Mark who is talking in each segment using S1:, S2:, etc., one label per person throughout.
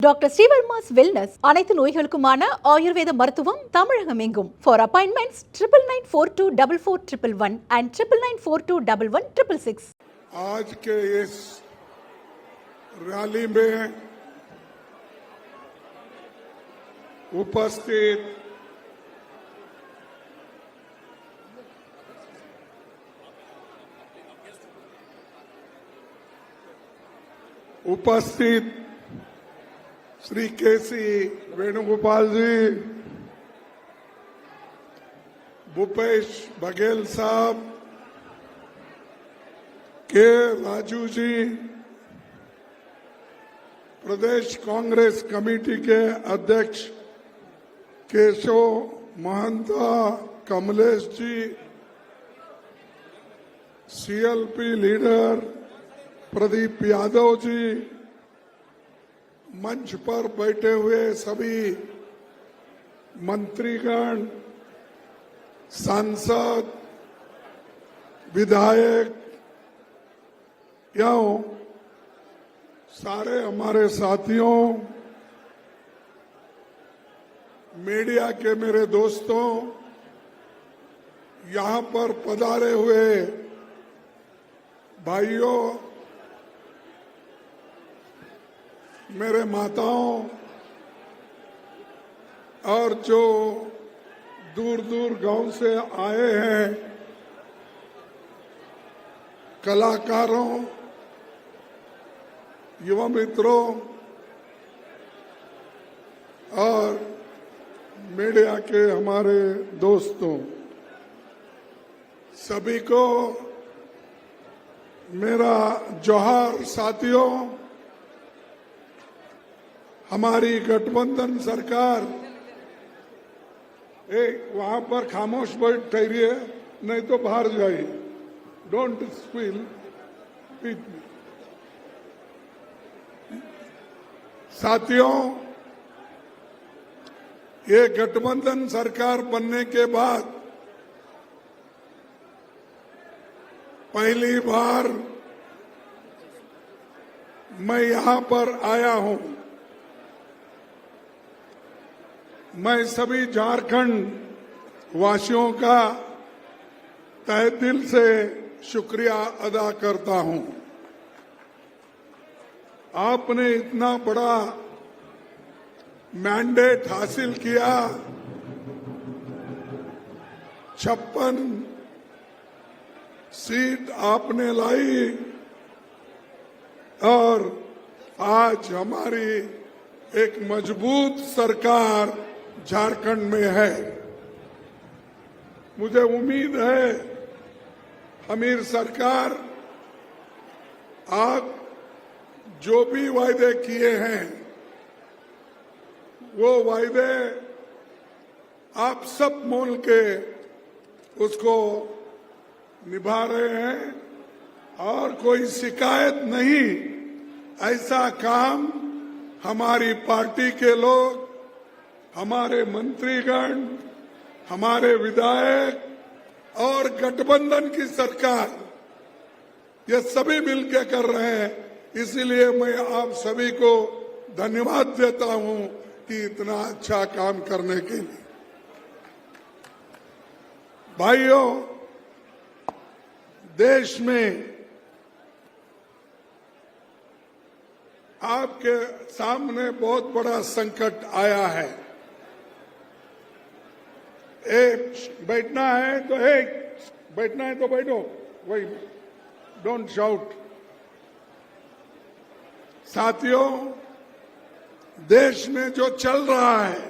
S1: Doctor Srivarma's wellness அனைத்து நோய்களுக்குமான ஆயுர்வேத மருத்துவம் தமிழகம் எங்கும். For appointments 99424411 and 99421166.
S2: आज के इस रैली में उपस्थित श्री केसी वेणुगोपाल जी, भूपेश बघेल साहब, के राजू जी, प्रदेश कांग्रेस कमेटी के अध्यक्ष केशव महंता, कमलेश जी, सीएलपी लीडर प्रदीप यादव जी, मंच पर बैठे हुए सभी मंत्रीगण, सांसद, विधायक, सारे हमारे साथियों, मीडिया के मेरे दोस्तों, यहाँ पर पधारे हुए भाइयों, मेरे माताओं और जो दूर दूर गांव से आए हैं, कलाकारों, युवा मित्रों और मीडिया के हमारे दोस्तों, सभी को मेरा जोहार। साथियों, हमारी गठबंधन सरकार, वहां पर खामोश बैठ ठहरिए, नहीं तो बाहर जाइए। Don't spill with me. साथियों, ये गठबंधन सरकार बनने के बाद पहली बार मैं यहां पर आया हूं। मैं सभी झारखंड वासियों का तहे दिल से शुक्रिया अदा करता हूं। आपने इतना बड़ा मैंडेट हासिल किया, 56 सीट आपने लाई और आज हमारी एक मजबूत सरकार झारखंड में है। मुझे उम्मीद है हमीर सरकार, आप जो भी वायदे किए हैं वो वायदे आप सब मोल के उसको निभा रहे हैं और कोई शिकायत नहीं। ऐसा काम हमारी पार्टी के लोग, हमारे मंत्रीगण, हमारे विधायक और गठबंधन की सरकार, ये सभी मिलकर कर रहे हैं। इसीलिए मैं आप सभी को धन्यवाद देता हूं कि इतना अच्छा काम करने के लिए। भाइयों, देश में आपके सामने बहुत बड़ा संकट आया है। बैठना है तो बैठना है तो बैठो, वही, डोंट शाउट। साथियों, देश में जो चल रहा है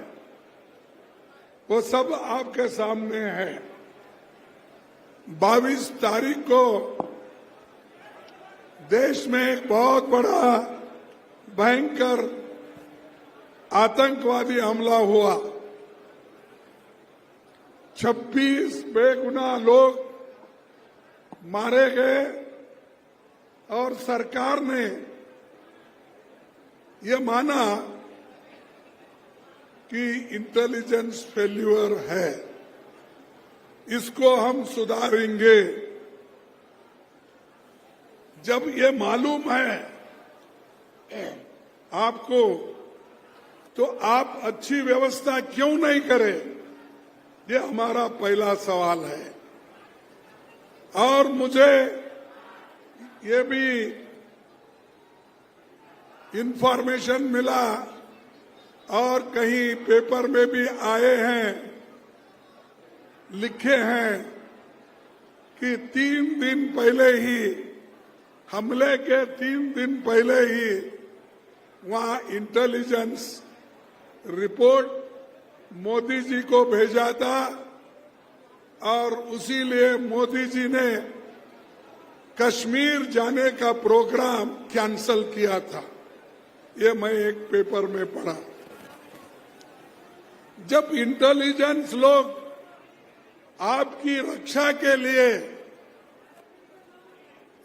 S2: वो सब आपके सामने है। 22 तारीख को देश में एक बहुत बड़ा भयंकर आतंकवादी हमला हुआ। 26 बेगुनाह लोग मारे गए और सरकार ने ये माना कि इंटेलिजेंस फेल्यूर है, इसको हम सुधारेंगे। जब ये मालूम है आपको तो आप अच्छी व्यवस्था क्यों नहीं करें? ये हमारा पहला सवाल है। और मुझे ये भी इंफॉर्मेशन मिला और कहीं पेपर में भी आए हैं, लिखे हैं कि 3 दिन पहले ही, हमले के 3 दिन पहले ही वहां इंटेलिजेंस रिपोर्ट मोदी जी को भेजा था और उसीलिए मोदी जी ने कश्मीर जाने का प्रोग्राम कैंसल किया था। ये मैं एक पेपर में पढ़ा। जब इंटेलिजेंस लोग आपकी रक्षा के लिए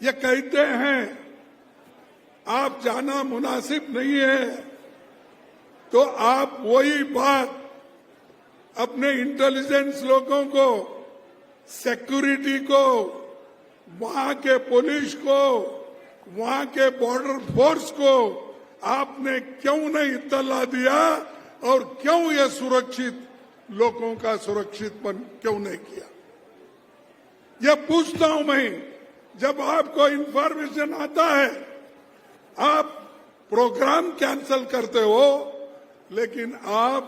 S2: ये कहते हैं आप जाना मुनासिब नहीं है, तो आप वही बात अपने इंटेलिजेंस लोगों को, सिक्योरिटी को, वहां के पुलिस को, वहां के बॉर्डर फोर्स को आपने क्यों नहीं इत्तला दिया और क्यों ये सुरक्षित लोगों का सुरक्षितपन क्यों नहीं किया? ये पूछता हूं मैं। जब आपको इंफॉर्मेशन आता है आप प्रोग्राम कैंसल करते हो, लेकिन आप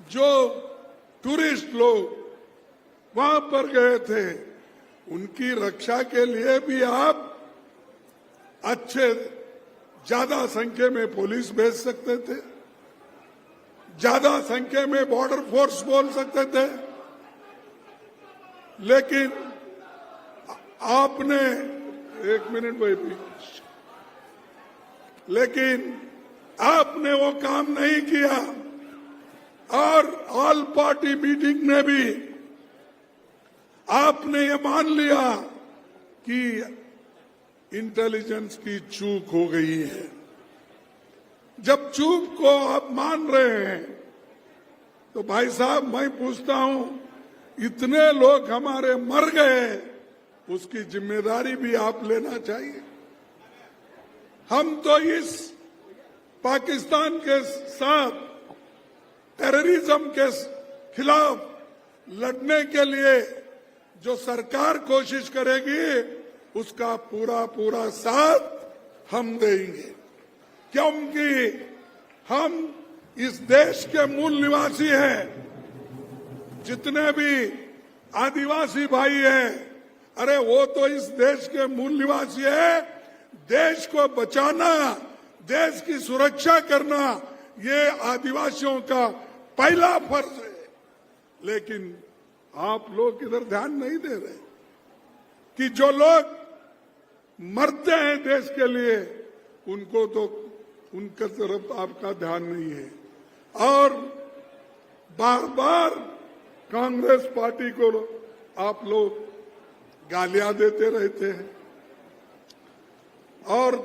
S2: जो टूरिस्ट लोग वहां पर गए थे उनकी रक्षा के लिए भी आप अच्छे ज्यादा संख्या में पुलिस भेज सकते थे, ज्यादा संख्या में बॉर्डर फोर्स बोल सकते थे, लेकिन आपने 1 मिनट भाई, लेकिन आपने वो काम नहीं किया। और ऑल पार्टी मीटिंग में भी आपने ये मान लिया कि इंटेलिजेंस की चूक हो गई है। जब चूक को आप मान रहे हैं तो भाई साहब मैं पूछता हूं, इतने लोग हमारे मर गए, उसकी जिम्मेदारी भी आप लेना चाहिए। हम तो इस पाकिस्तान के साथ टेररिज्म के खिलाफ लड़ने के लिए जो सरकार कोशिश करेगी उसका पूरा पूरा साथ हम देंगे, क्योंकि हम इस देश के मूल निवासी हैं। जितने भी आदिवासी भाई हैं, अरे वो तो इस देश के मूल निवासी है। देश को बचाना, देश की सुरक्षा करना, ये आदिवासियों का पहला फर्ज है। लेकिन आप लोग इधर ध्यान नहीं दे रहे कि जो लोग मरते हैं देश के लिए, उनको तो उनके तरफ आपका ध्यान नहीं है। और बार बार कांग्रेस पार्टी को आप लोग गालियां देते रहते हैं। और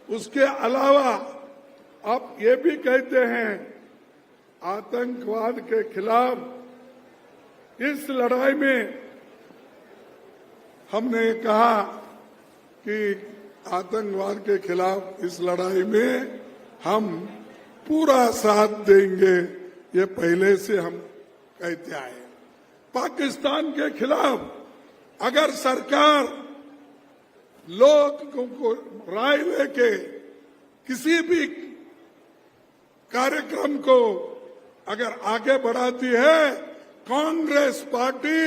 S2: उसके अलावा आप ये भी कहते हैं आतंकवाद के खिलाफ इस लड़ाई में हमने कहा कि आतंकवाद के खिलाफ इस लड़ाई में हम पूरा साथ देंगे। ये पहले से हम कहते आए। पाकिस्तान के खिलाफ अगर सरकार लोगों को राय लेके किसी भी कार्यक्रम को अगर आगे बढ़ाती है, कांग्रेस पार्टी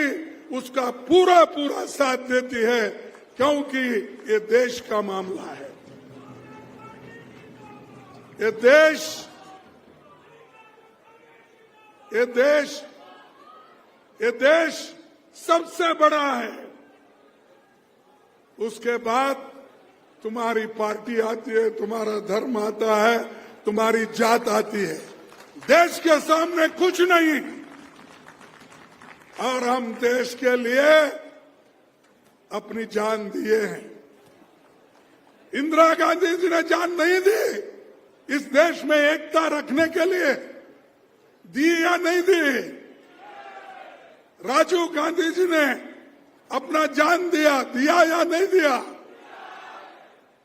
S2: उसका पूरा पूरा साथ देती है, क्योंकि ये देश का मामला है। ये देश सबसे बड़ा है। उसके बाद तुम्हारी पार्टी आती है, तुम्हारा धर्म आता है, तुम्हारी जात आती है। देश के सामने कुछ नहीं। और हम देश के लिए अपनी जान दिए हैं। इंदिरा गांधी जी ने जान नहीं दी इस देश में एकता रखने के लिए? दी या नहीं दी? राजीव गांधी जी ने अपना जान दिया या नहीं दिया?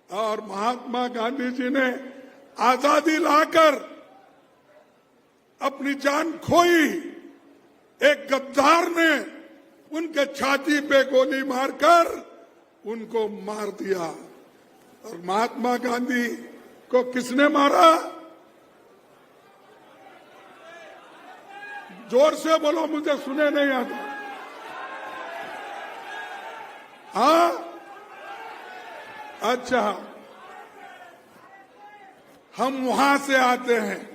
S2: और महात्मा गांधी जी ने आजादी लाकर अपनी जान खोई, एक गद्दार ने उनके छाती पे गोली मारकर उनको मार दिया। और महात्मा गांधी को किसने मारा? जोर से बोलो, मुझे सुने नहीं आता। हाँ, अच्छा, हम वहां से आते हैं।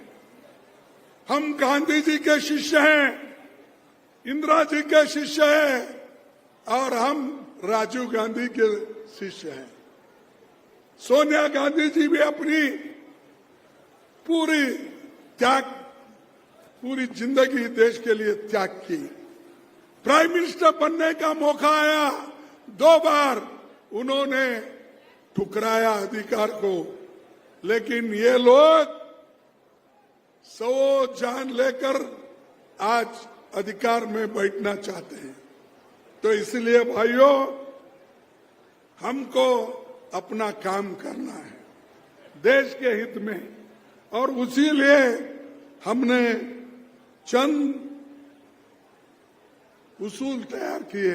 S2: हम गांधी जी के शिष्य हैं, इंदिरा जी के शिष्य हैं और हम राजीव गांधी के शिष्य हैं। सोनिया गांधी जी भी अपनी पूरी जिंदगी देश के लिए त्याग की। प्राइम मिनिस्टर बनने का मौका आया, 2 बार उन्होंने ठुकराया अधिकार को, लेकिन ये लोग 100 जान लेकर आज अधिकार में बैठना चाहते हैं। तो इसलिए भाइयों, हमको अपना काम करना है देश के हित में, और उसी लिए हमने चंद उसूल तैयार किए।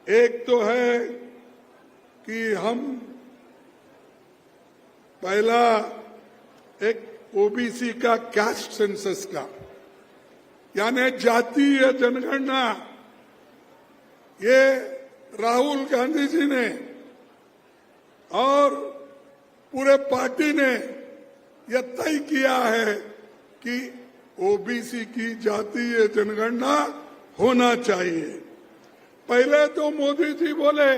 S2: एक तो है कि हम पहला एक ओबीसी का कास्ट सेंसस का, यानी जातीय जनगणना, ये राहुल गांधी जी ने और पूरे पार्टी ने यह तय किया है कि ओबीसी की जातीय जनगणना होना चाहिए। पहले तो मोदी जी बोले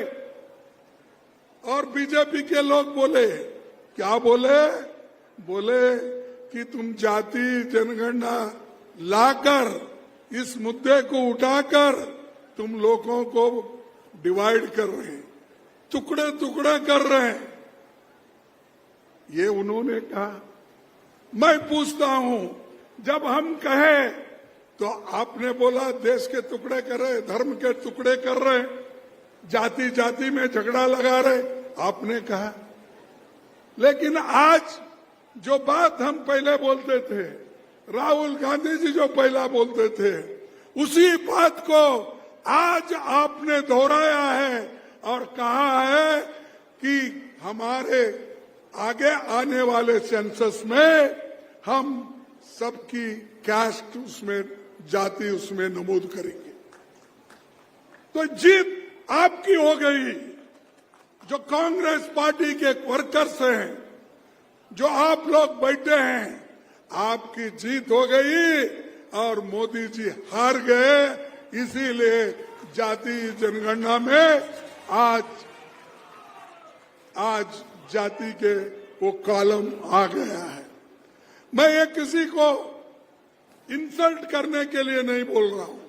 S2: और बीजेपी के लोग बोले, क्या बोले? बोले कि तुम जातीय जनगणना लाकर इस मुद्दे को उठाकर तुम लोगों को डिवाइड कर रहे हैं, टुकड़े टुकड़े कर रहे हैं। ये उन्होंने कहा। मैं पूछता हूं, जब हम कहे तो आपने बोला देश के टुकड़े कर रहे, धर्म के टुकड़े कर रहे, जाति जाति में झगड़ा लगा रहे, आपने कहा। लेकिन आज जो बात हम पहले बोलते थे, राहुल गांधी जी जो पहला बोलते थे, उसी बात को आज आपने दोहराया है और कहा है कि हमारे आगे आने वाले सेंसस में हम सबकी कास्ट उसमें, जाति उसमें नमूद करेंगे। तो जीत आपकी हो गई। जो कांग्रेस पार्टी के वर्कर्स हैं, जो आप लोग बैठे हैं, आपकी जीत हो गई और मोदी जी हार गए। इसीलिए जातीय जनगणना में आज जाति के वो कॉलम आ गया है। मैं ये किसी को इंसल्ट करने के लिए नहीं बोल रहा हूं।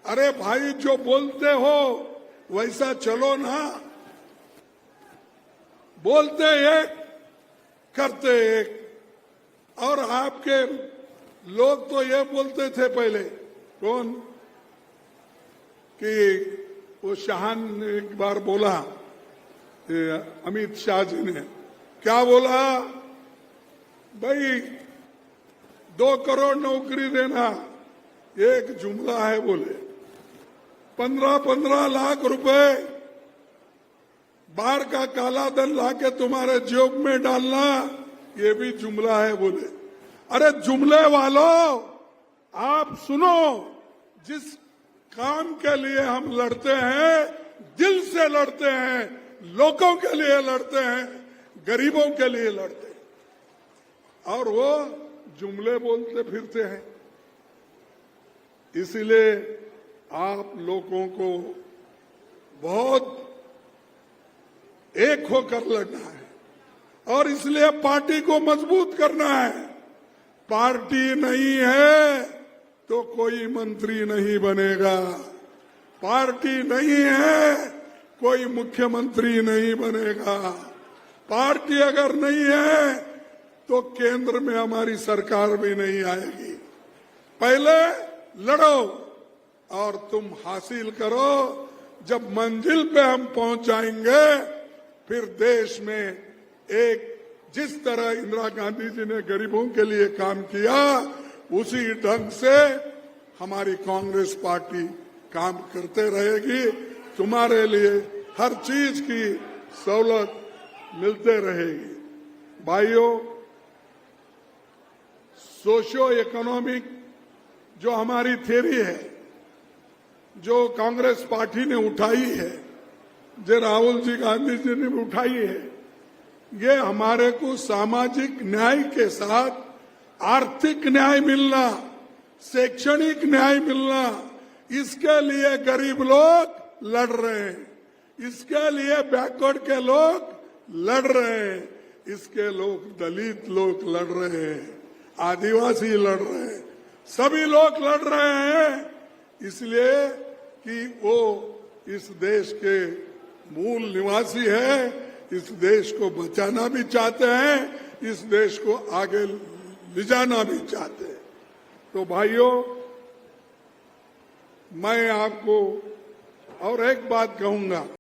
S2: अरे भाई, जो बोलते हो वैसा चलो ना। बोलते एक, करते एक। और आपके लोग तो ये बोलते थे पहले, कौन, कि वो शाहन ने एक बार बोला, अमित शाह जी ने क्या बोला, भाई 2 करोड़ नौकरी देना एक जुमला है। बोले 15-15 लाख रुपए बाहर का काला धन लाके तुम्हारे जेब में डालना, ये भी जुमला है। बोले अरे जुमले वालों, आप सुनो, जिस काम के लिए हम लड़ते हैं, दिल से लड़ते हैं, लोगों के लिए लड़ते हैं, गरीबों के लिए लड़ते हैं, और वो जुमले बोलते फिरते हैं। इसलिए आप लोगों को बहुत एक होकर लड़ना है और इसलिए पार्टी को मजबूत करना है। पार्टी नहीं है तो कोई मंत्री नहीं बनेगा, पार्टी नहीं है कोई मुख्यमंत्री नहीं बनेगा, पार्टी अगर नहीं है तो केंद्र में हमारी सरकार भी नहीं आएगी। पहले लड़ो और तुम हासिल करो। जब मंजिल पे हम पहुंच जाएंगे, फिर देश में एक, जिस तरह इंदिरा गांधी जी ने गरीबों के लिए काम किया, उसी ढंग से हमारी कांग्रेस पार्टी काम करते रहेगी। तुम्हारे लिए हर चीज की सहूलत मिलते रहेगी। भाइयों, सोशियो इकोनॉमिक जो हमारी थ्योरी है, जो कांग्रेस पार्टी ने उठाई है, जो राहुल जी गांधी जी ने उठाई है, ये हमारे को सामाजिक न्याय के साथ आर्थिक न्याय मिलना, शैक्षणिक न्याय मिलना, इसके लिए गरीब लोग लड़ रहे हैं, इसके लिए बैकवर्ड के लोग लड़ रहे हैं, इसके लोग दलित लोग लड़ रहे हैं, आदिवासी लड़ रहे हैं, सभी लोग लड़ रहे हैं, इसलिए कि वो इस देश के मूल निवासी है, इस देश को बचाना भी चाहते हैं, इस देश को आगे ले जाना भी चाहते हैं। तो भाइयों, मैं आपको और एक बात कहूंगा।